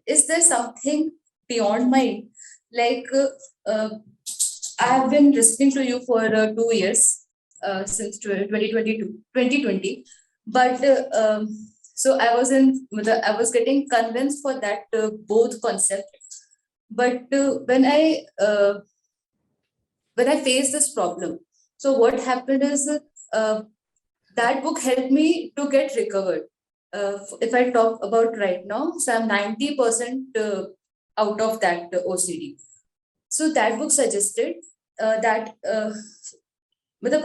is there something beyond mind? Like, I have been listening to you for 2 years, since 2020. But so I was getting convinced for that both concept. But when I faced this problem, so what happened is, uh, that book helped me to get recovered. If I talk about right now, so I'm 90% out of that OCD. So that book suggested that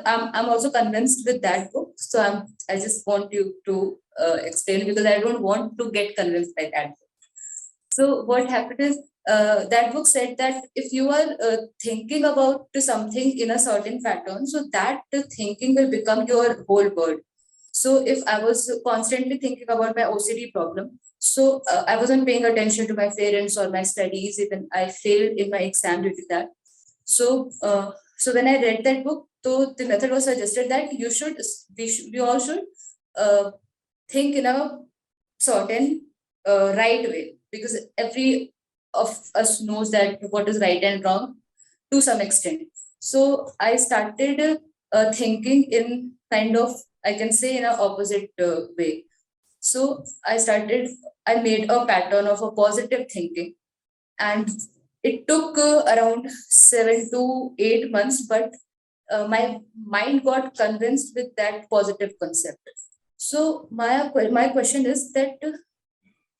I'm also convinced with that book. So I just want you to explain, because I don't want to get convinced by that book. So what happened is, that book said that if you are thinking about something in a certain pattern, so that thinking will become your whole world. So if I was constantly thinking about my OCD problem, so I wasn't paying attention to my parents or my studies. Even I failed in my exam due to that. So when I read that book, so the method was suggested that we all should think in a certain right way, because every of us knows that what is right and wrong to some extent. So I started thinking in kind of, I can say, in an opposite way. So I made a pattern of a positive thinking, and it took around 7 to 8 months, but my mind got convinced with that positive concept. So my question is that,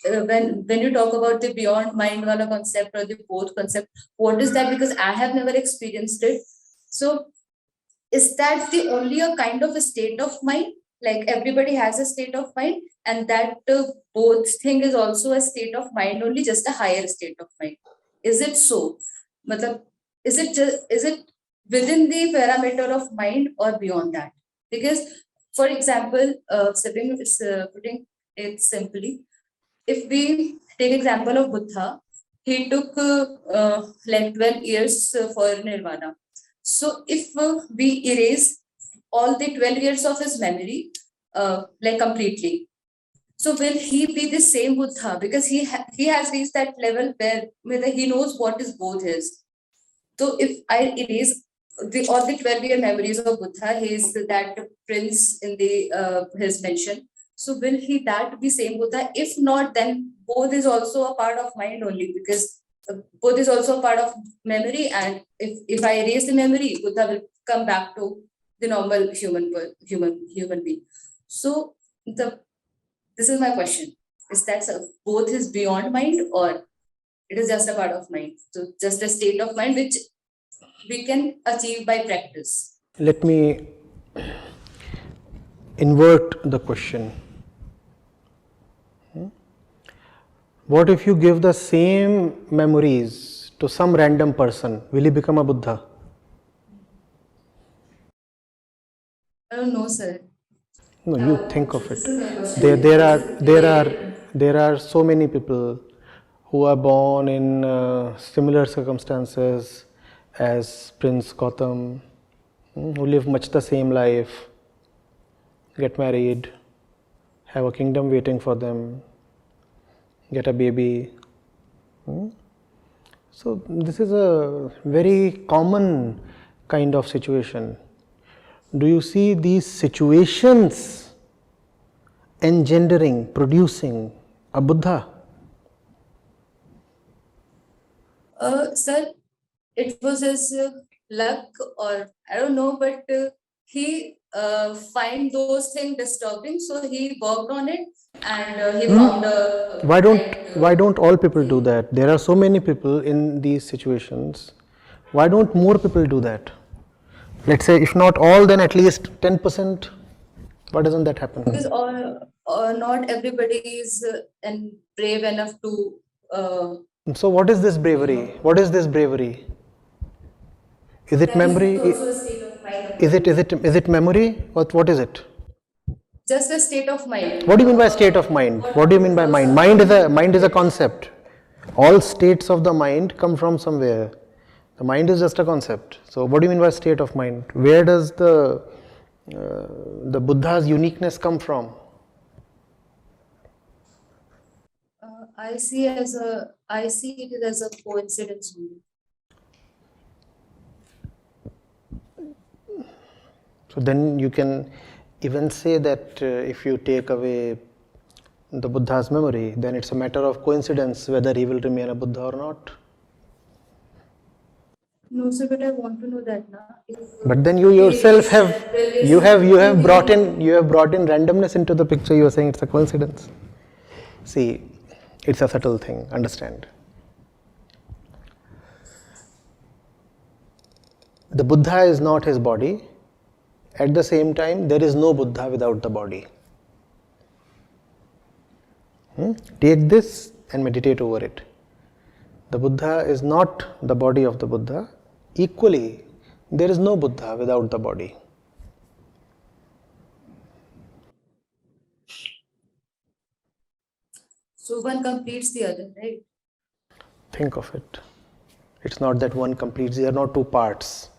when you talk about the beyond mind wala concept or the both concept, what is that? Because I have never experienced it. So is that the only a kind of a state of mind? Like everybody has a state of mind, and that both thing is also a state of mind, only just a higher state of mind. Is it so? Matlab, is it within the parameter of mind or beyond that? Because, for example, putting it simply, if we take example of Buddha, he took like 12 years for nirvana. So if we erase all the 12 years of his memory, like completely, so will he be the same Buddha? Because he has reached that level where he knows what is both his. So if I erase all the 12-year memories of Buddha, he is that prince in the his mention. So will he that be same Buddha? If not, then both is also a part of mind only, because both is also a part of memory. And if I erase the memory, Buddha will come back to the normal human being. So this is my question: is that both is beyond mind, or it is just a part of mind? So just a state of mind which we can achieve by practice. Let me invert the question. What if you give the same memories to some random person? Will he become a Buddha? I don't know, sir. No, you think of it. There are so many people who are born in similar circumstances as Prince Gautam, who live much the same life, get married, have a kingdom waiting for them, get a baby. So this is a very common kind of situation. Do you see these situations engendering, producing a Buddha? Sir, it was his luck, or I don't know, but he find those things disturbing, so he worked on it, and he found a Why don't all people do that? There are so many people in these situations. Why don't more people do that? Let's say if not all, then at least 10%. Why doesn't that happen? Because not everybody is and brave enough to. So what is this bravery? What is this bravery? Is it memory? Is it memory? What is it? Just a state of mind. What do you mean by state of mind? What do you mean by mind? Mind is a concept. All states of the mind come from somewhere. The mind is just a concept. So what do you mean by state of mind? Where does the Buddha's uniqueness come from? I see it as a coincidence only. So then you can even say that if you take away the Buddha's memory, then it's a matter of coincidence whether he will remain a Buddha or not. No, sir, but I want to know that now. But then you yourself have brought in randomness into the picture. You are saying it's a coincidence. See, it's a subtle thing. Understand? The Buddha is not his body. At the same time, there is no Buddha without the body. Take this and meditate over it. The Buddha is not the body of the Buddha. Equally, there is no Buddha without the body. So one completes the other, right? Think of it. It's not that one completes, they are not two parts.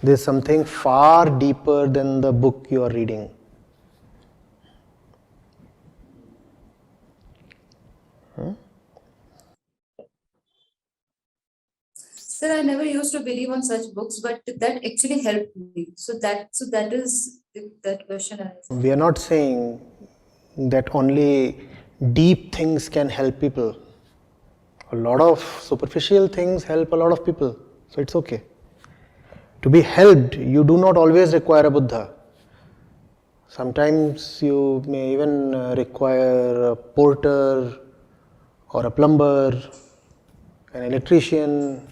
There's something far deeper than the book you are reading. Sir, I never used to believe on such books, but that actually helped me. So that is that question I asked. We are not saying that only deep things can help people. A lot of superficial things help a lot of people. So it's okay. To be helped, you do not always require a Buddha. Sometimes you may even require a porter or a plumber, an electrician.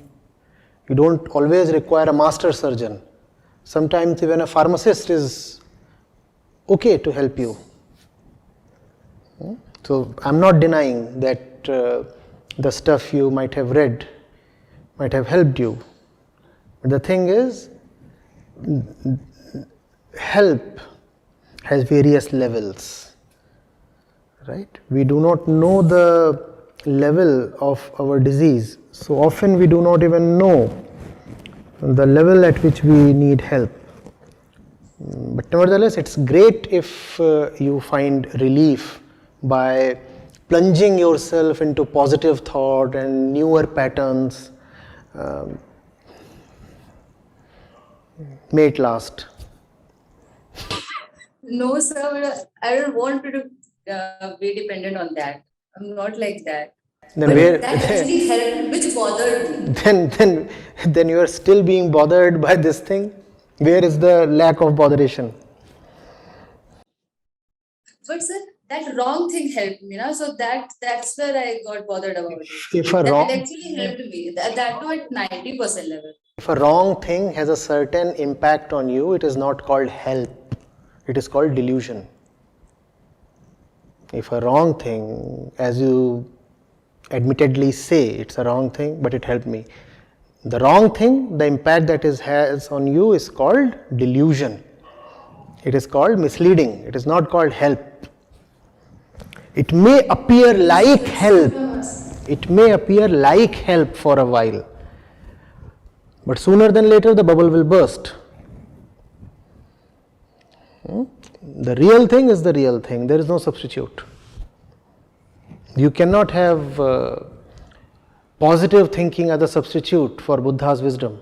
You don't always require a master surgeon. Sometimes even a pharmacist is okay to help you. So I'm not denying that the stuff you might have read might have helped you. But the thing is, help has various levels, right? We do not know the level of our disease. So often we do not even know the level at which we need help. But nevertheless, it's great if you find relief by plunging yourself into positive thought and newer patterns. May it last. No, sir, I don't want to be dependent on that. I'm not like that. Then But where that actually helped, which bothered me. then you are still being bothered by this thing. Where is the lack of botheration? But sir, that wrong thing helped me, na? So that's where I got bothered about it. If a That wrong actually helped me. That too at 90% level. if a wrong thing has a certain impact on you, it is not called help. It is called delusion. If a wrong thing, as you admittedly say, it's a wrong thing, but it helped me. The wrong thing, the impact that it has on you is called delusion. It is called misleading. It is not called help. It may appear like help. It may appear like help for a while. But sooner than later the bubble will burst. The real thing is the real thing. There is no substitute. You cannot have positive thinking as a substitute for Buddha's wisdom.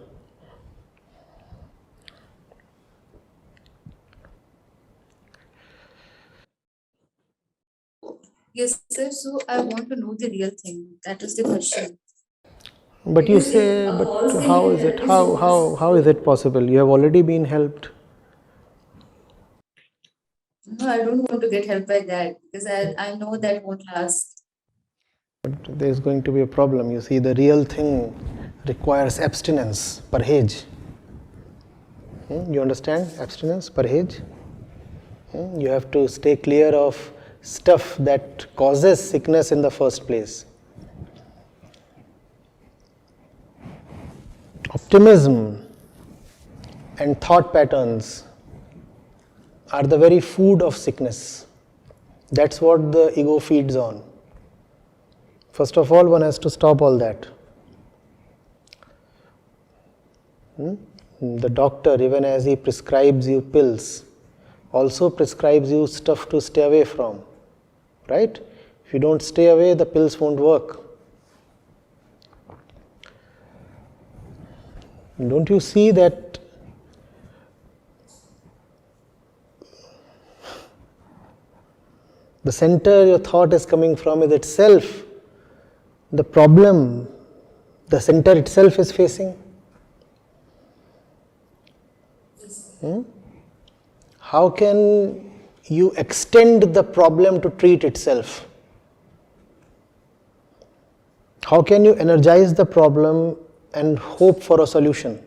Yes, sir. So I want to know the real thing. That is the question. But you Because say, a but false thing how can is it? help you so much. How is it possible? You have already been helped. No, I don't want to get help by that because I know that won't last. But there is going to be a problem. You see, the real thing requires abstinence, parhej. You understand abstinence, parhej? You have to stay clear of stuff that causes sickness in the first place. Optimism and thought patterns are the very food of sickness. That's what the ego feeds on. First of all, one has to stop all that. The doctor, even as he prescribes you pills, also prescribes you stuff to stay away from. Right? If you don't stay away, the pills won't work. Don't you see that the center your thought is coming from is itself the problem the center itself is facing? How can you extend the problem to treat itself? How can you energize the problem and hope for a solution?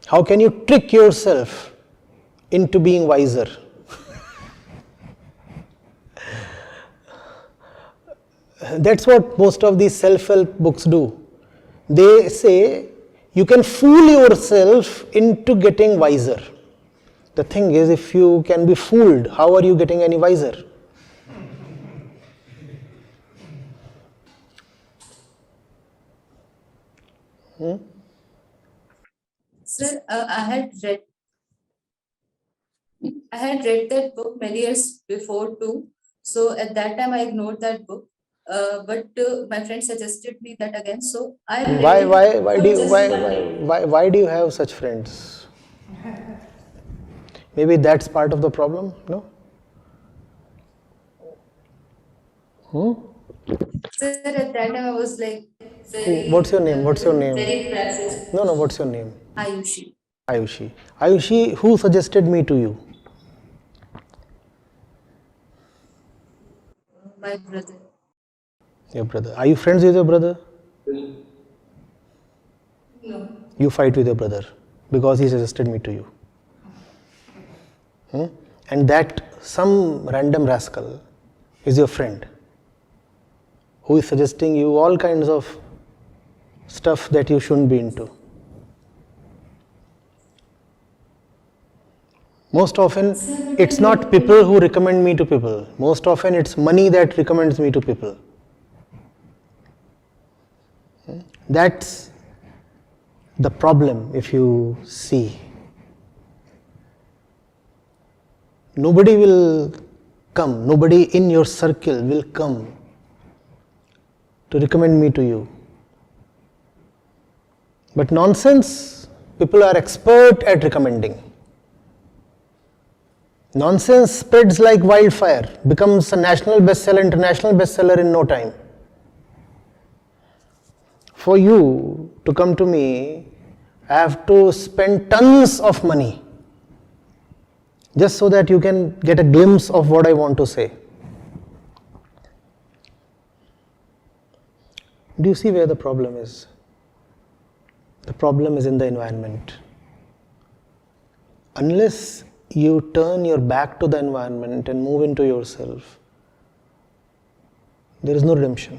How can you trick yourself into being wiser? That's what most of these self-help books do. They say you can fool yourself into getting wiser. The thing is, if you can be fooled, how are you getting any wiser? Sir, I had read that book many years before too. So at that time I ignored that book. But my friend suggested me that again. So I read it. Why do you have such friends? Maybe that's part of the problem, no? Sir, at that time I was like What's your name? very practiced. No, what's your name? Ayushi. Ayushi, who suggested me to you? My brother. Your brother. Are you friends with your brother? No. You fight with your brother because he suggested me to you. And that some random rascal is your friend who is suggesting you all kinds of stuff that you shouldn't be into. Most often, it's not people who recommend me to people. Most often, it's money that recommends me to people. That's the problem, if you see. Nobody will come, nobody in your circle will come to recommend me to you. But nonsense, people are expert at recommending. Nonsense spreads like wildfire, becomes a national bestseller, international bestseller in no time. For you to come to me, I have to spend tons of money just so that you can get a glimpse of what I want to say. Do you see where the problem is? The problem is in the environment. Unless you turn your back to the environment and move into yourself, there is no redemption.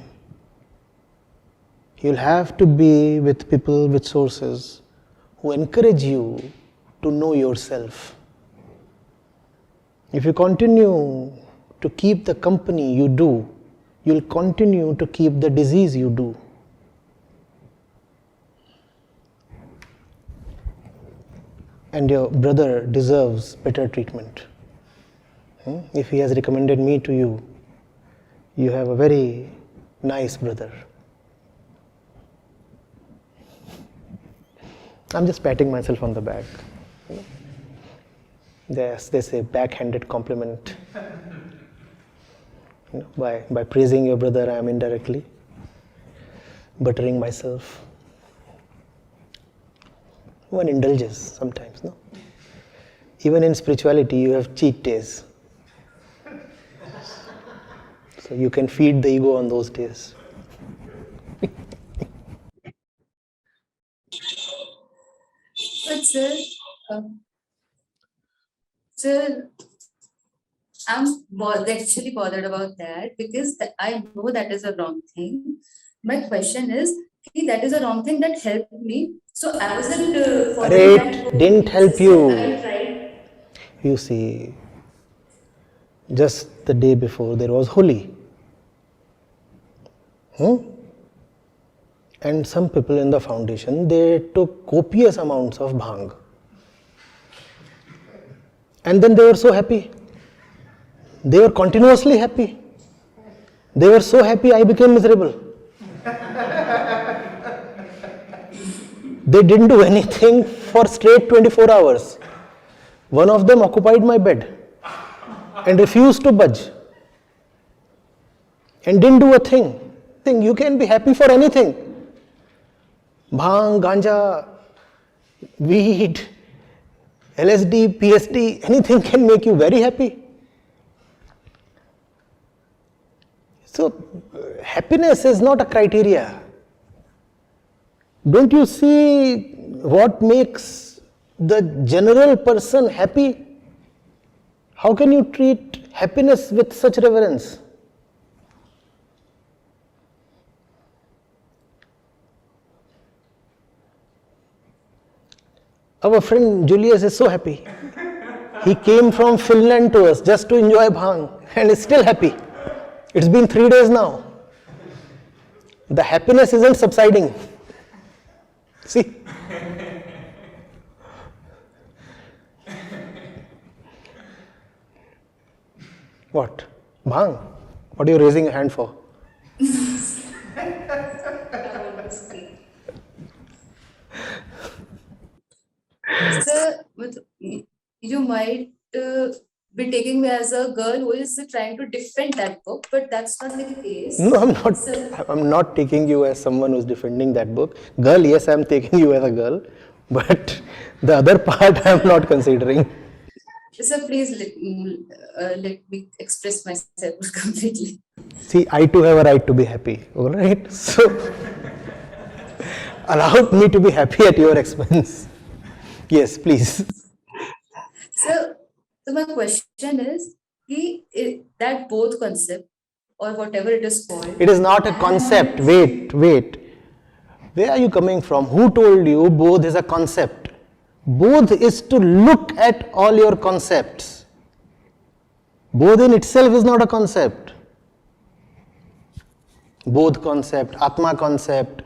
You'll have to be with people, with sources who encourage you to know yourself. If you continue to keep the company you do, you'll continue to keep the disease you do. And your brother deserves better treatment. If he has recommended me to you, you have a very nice brother. I'm just patting myself on the back. Yes, they say backhanded compliment. By praising your brother, I am indirectly buttering myself. One indulges sometimes, no? Even in spirituality, you have cheat days. So you can feed the ego on those days. But sir, I'm actually bothered about that because I know that is a wrong thing. My question is, that is a wrong thing that helped me. So I wasn't following that book. It didn't help you. I tried. You see, just the day before there was Holi. And some people in the foundation, they took copious amounts of bhang. And then they were so happy. They were continuously happy. They were so happy, I became miserable. They didn't do anything for straight 24 hours. One of them occupied my bed and refused to budge and didn't do a thing. You can be happy for anything. Bhang, ganja, weed, LSD, PSD, anything can make you very happy. So, happiness is not a criteria. Don't you see what makes the general person happy? How can you treat happiness with such reverence? Our friend Julius is so happy. He came from Finland to us just to enjoy bhang and is still happy. It's been 3 days now. The happiness isn't subsiding. See? What? Bhang? What are you raising a hand for? Sir, you might be taking me as a girl who is trying to defend that book, but that's not the case. No, I'm not. So, I'm not taking you as someone who's defending that book. Girl, yes, I'm taking you as a girl, but the other part I'm not considering. sir, please let me express myself completely. See, I too have a right to be happy. All right, so allow me to be happy at your expense. Yes, please. So my question is, that both concept or whatever it is called. It is not a concept. Wait. Where are you coming from? Who told you both is a concept? Both is to look at all your concepts. Both in itself is not a concept. Both concept, Atma concept.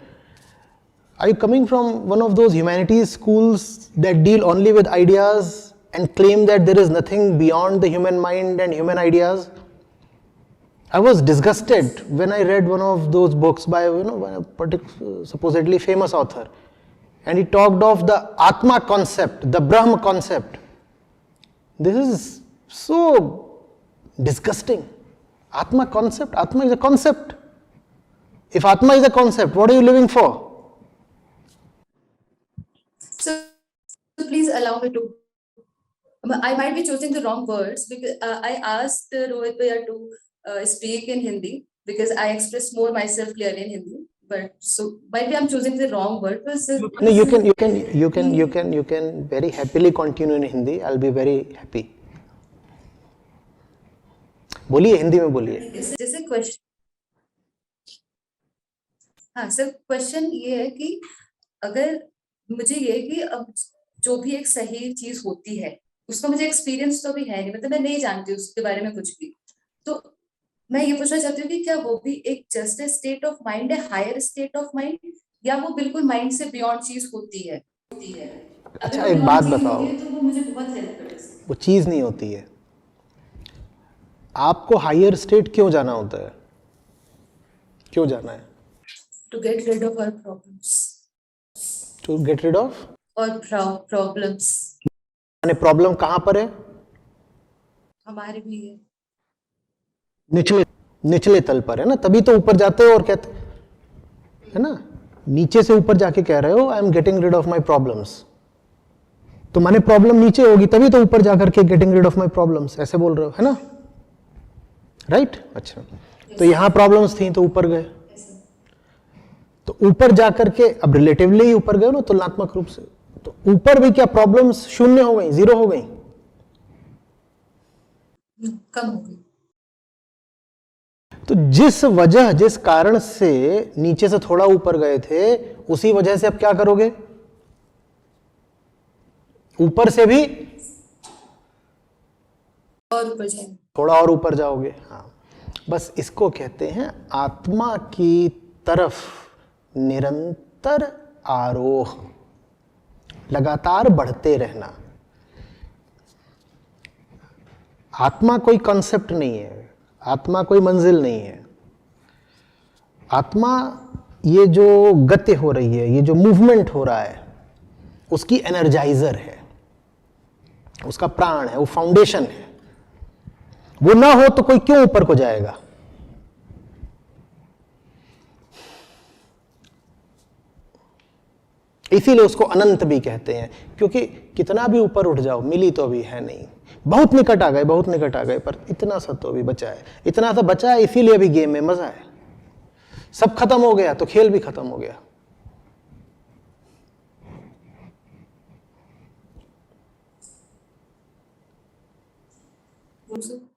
Are you coming from one of those humanities schools that deal only with ideas and claim that there is nothing beyond the human mind and human ideas? I was disgusted when I read one of those books by a supposedly famous author, and he talked of the Atma concept, the Brahm concept. This is so disgusting. Atma concept? Atma is a concept. If Atma is a concept, what are you living for? So please allow me to. I might be choosing the wrong words because I asked Rohit Bhaiya to speak in Hindi because I express more myself clearly in Hindi. But so might be I'm choosing the wrong word. No, you can very happily continue in Hindi. I'll be very happy. बोलिए हिंदी में बोलिए. जैसे question, हाँ sir, question ये है कि अगर मुझे ये है कि अब जो भी एक सही चीज होती है उसका मुझे एक्सपीरियंस तो भी है नहीं, मतलब मैं नहीं जानती उसके बारे में कुछ भी, तो मैं ये पूछना चाहती हूँ कि क्या वो भी एक जस्ट स्टेट ऑफ माइंड है, हायर स्टेट ऑफ माइंड, या वो बिल्कुल माइंड से बियॉन्ड चीज होती है? अच्छा, एक बात बताओ, तो वो मुझे बहुत हेल्प करेगा. वो चीज नहीं होती है. आपको हायर स्टेट क्यों जाना होता है? क्यों जाना है? To get rid of our problems. To get rid of our problems. माने प्रॉब्लम कहाँ पर है? हमारे भी है. निचले तल पर है ना, तभी तो ऊपर जाते हो और कहते है ना, नीचे से ऊपर जाके कह रहे हो I am getting rid of my problems, तो माने प्रॉब्लम नीचे होगी तभी तो ऊपर जाकर के getting rid of my problems ऐसे बोल रहे हो, है ना? राइट? अच्छा, तो यहां प्रॉब्लम्स थी तो ऊपर गए, तो ऊपर जाकर के अब रिलेटिवली ही ऊपर गए ना, तुलनात्मक रूप से, तो ऊपर भी क्या प्रॉब्लम्स शून्य हो गई, जीरो हो गई? कम हो गई. तो जिस कारण से नीचे से थोड़ा ऊपर गए थे, उसी वजह से अब क्या करोगे? ऊपर से भी और ऊपर जाएंगे, थोड़ा और ऊपर जाओगे. हाँ, बस इसको कहते हैं आत्मा की तरफ निरंतर आरोह, लगातार बढ़ते रहना. आत्मा कोई कॉन्सेप्ट नहीं है, आत्मा कोई मंजिल नहीं है। आत्मा ये जो गति हो रही है, ये जो मूवमेंट हो रहा है, उसकी एनर्जाइजर है, उसका प्राण है, वो फाउंडेशन है। वो ना हो तो कोई क्यों ऊपर को जाएगा? इसीलिए उसको अनंत भी कहते हैं, क्योंकि कितना भी ऊपर उठ जाओ, मिली तो अभी है नहीं। बहुत निकट आ गए, बहुत निकट आ गए, पर इतना सा तो अभी बचा है, इतना सा बचा है, इसीलिए अभी गेम में मजा है। सब खत्म हो गया तो खेल भी खत्म हो गया। Also,